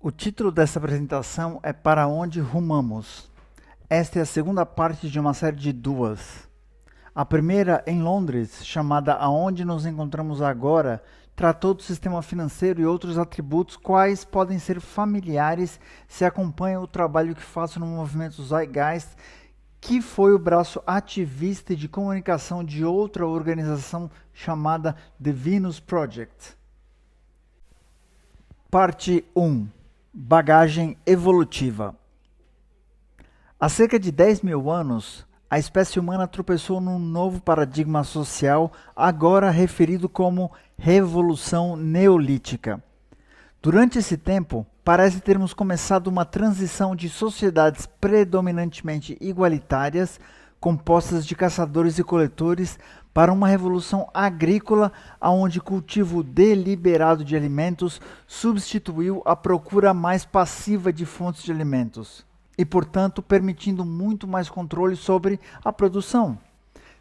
O título dessa apresentação é Para Onde Rumamos? Esta é a segunda parte de uma série de duas. A primeira, em Londres, chamada Aonde Nos Encontramos Agora, tratou do sistema financeiro e outros atributos quais podem ser familiares se acompanham o trabalho que faço no movimento Zeitgeist, que foi o braço ativista e de comunicação de outra organização chamada The Venus Project. Parte 1. Bagagem evolutiva. Há cerca de 10 mil anos, a espécie humana tropeçou num novo paradigma social, agora referido como Revolução Neolítica. Durante esse tempo, parece termos começado uma transição de sociedades predominantemente igualitárias, compostas de caçadores e coletores, para uma revolução agrícola onde o cultivo deliberado de alimentos substituiu a procura mais passiva de fontes de alimentos e, portanto, permitindo muito mais controle sobre a produção.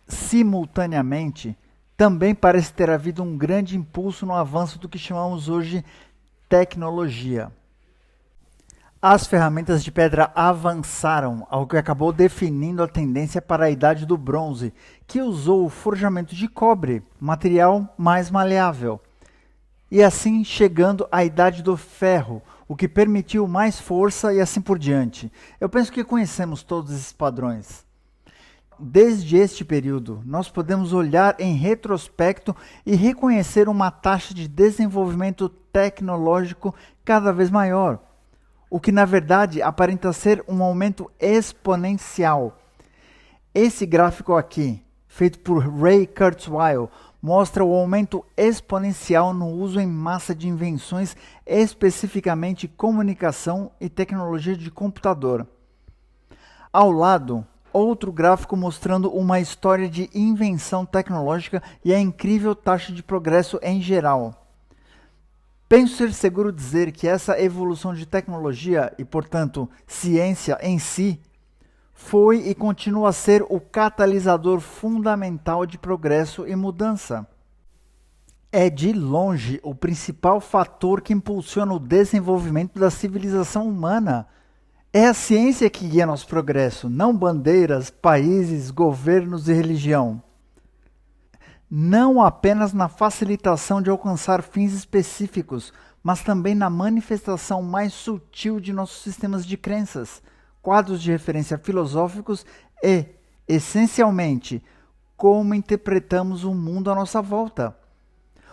Simultaneamente, também parece ter havido um grande impulso no avanço do que chamamos hoje tecnologia. As ferramentas de pedra avançaram, algo que acabou definindo a tendência para a Idade do Bronze, que usou o forjamento de cobre, material mais maleável, e assim chegando à Idade do Ferro, o que permitiu mais força e assim por diante. Eu penso que conhecemos todos esses padrões. Desde este período, nós podemos olhar em retrospecto e reconhecer uma taxa de desenvolvimento tecnológico cada vez maior, o que na verdade aparenta ser um aumento exponencial. Esse gráfico aqui, feito por Ray Kurzweil, mostra o aumento exponencial no uso em massa de invenções, especificamente comunicação e tecnologia de computador. Ao lado, outro gráfico mostrando uma história de invenção tecnológica e a incrível taxa de progresso em geral. Penso ser seguro dizer que essa evolução de tecnologia e, portanto, ciência em si, foi e continua a ser o catalisador fundamental de progresso e mudança. É de longe o principal fator que impulsiona o desenvolvimento da civilização humana. É a ciência que guia nosso progresso, não bandeiras, países, governos e religião. Não apenas na facilitação de alcançar fins específicos, mas também na manifestação mais sutil de nossos sistemas de crenças, quadros de referência filosóficos e, essencialmente, como interpretamos o mundo à nossa volta.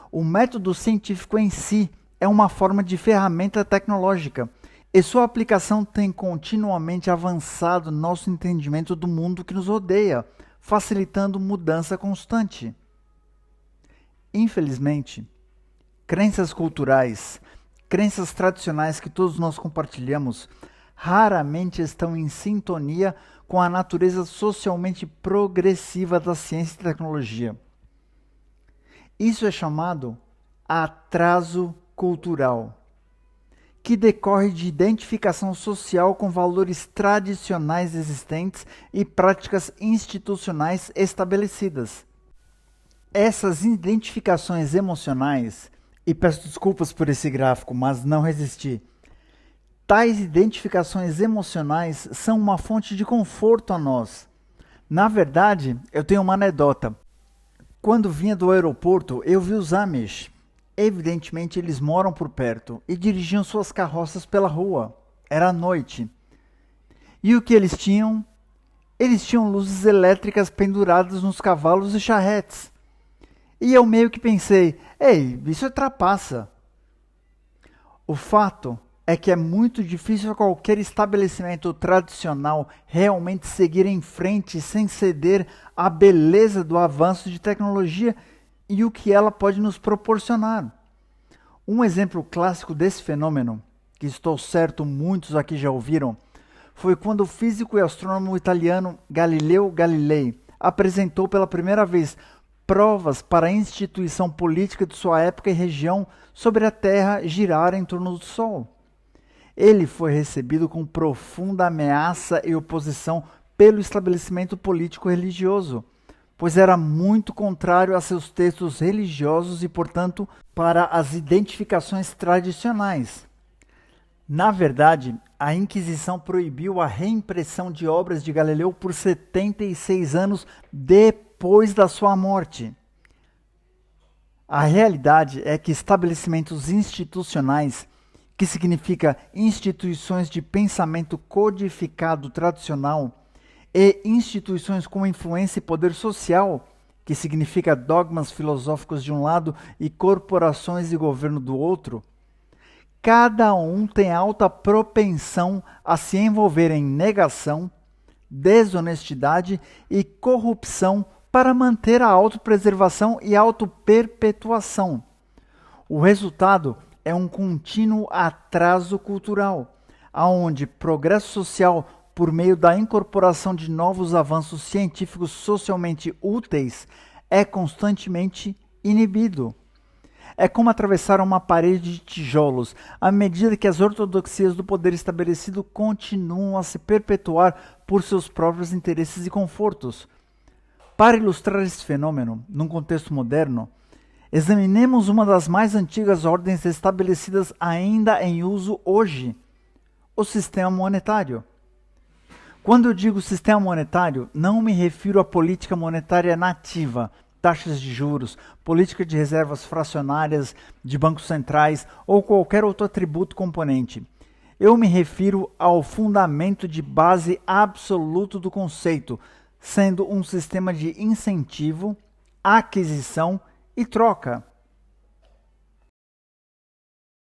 O método científico em si é uma forma de ferramenta tecnológica, e sua aplicação tem continuamente avançado nosso entendimento do mundo que nos rodeia, facilitando mudança constante. Infelizmente, crenças culturais, crenças tradicionais que todos nós compartilhamos, raramente estão em sintonia com a natureza socialmente progressiva da ciência e tecnologia. Isso é chamado atraso cultural, que decorre de identificação social com valores tradicionais existentes e práticas institucionais estabelecidas. Essas identificações emocionais, e peço desculpas por esse gráfico, mas não resisti. Tais identificações emocionais são uma fonte de conforto a nós. Na verdade, eu tenho uma anedota. Quando vinha do aeroporto, eu vi os Amish. Evidentemente, eles moram por perto e dirigiam suas carroças pela rua. Era noite. E o que eles tinham? Eles tinham luzes elétricas penduradas nos cavalos e charretes. E eu meio que pensei, ei, isso é trapaça. O fato é que é muito difícil qualquer estabelecimento tradicional realmente seguir em frente sem ceder à beleza do avanço de tecnologia e o que ela pode nos proporcionar. Um exemplo clássico desse fenômeno, que estou certo muitos aqui já ouviram, foi quando o físico e astrônomo italiano Galileu Galilei apresentou pela primeira vez provas para a instituição política de sua época e região sobre a Terra girar em torno do Sol. Ele foi recebido com profunda ameaça e oposição pelo estabelecimento político-religioso, pois era muito contrário a seus textos religiosos e, portanto, para as identificações tradicionais. Na verdade, a Inquisição proibiu a reimpressão de obras de Galileu por 76 anos depois da sua morte. A realidade é que estabelecimentos institucionais, que significa instituições de pensamento codificado tradicional, e instituições com influência e poder social, que significa dogmas filosóficos de um lado e corporações e governo do outro, cada um tem alta propensão a se envolver em negação, desonestidade e corrupção para manter a autopreservação e autoperpetuação. O resultado é um contínuo atraso cultural, onde progresso social por meio da incorporação de novos avanços científicos socialmente úteis é constantemente inibido. É como atravessar uma parede de tijolos, à medida que as ortodoxias do poder estabelecido continuam a se perpetuar por seus próprios interesses e confortos. Para ilustrar esse fenômeno, num contexto moderno, examinemos uma das mais antigas ordens estabelecidas ainda em uso hoje, o sistema monetário. Quando eu digo sistema monetário, não me refiro à política monetária nativa, taxas de juros, política de reservas fracionárias de bancos centrais ou qualquer outro atributo componente. Eu me refiro ao fundamento de base absoluto do conceito, sendo um sistema de incentivo, aquisição e troca.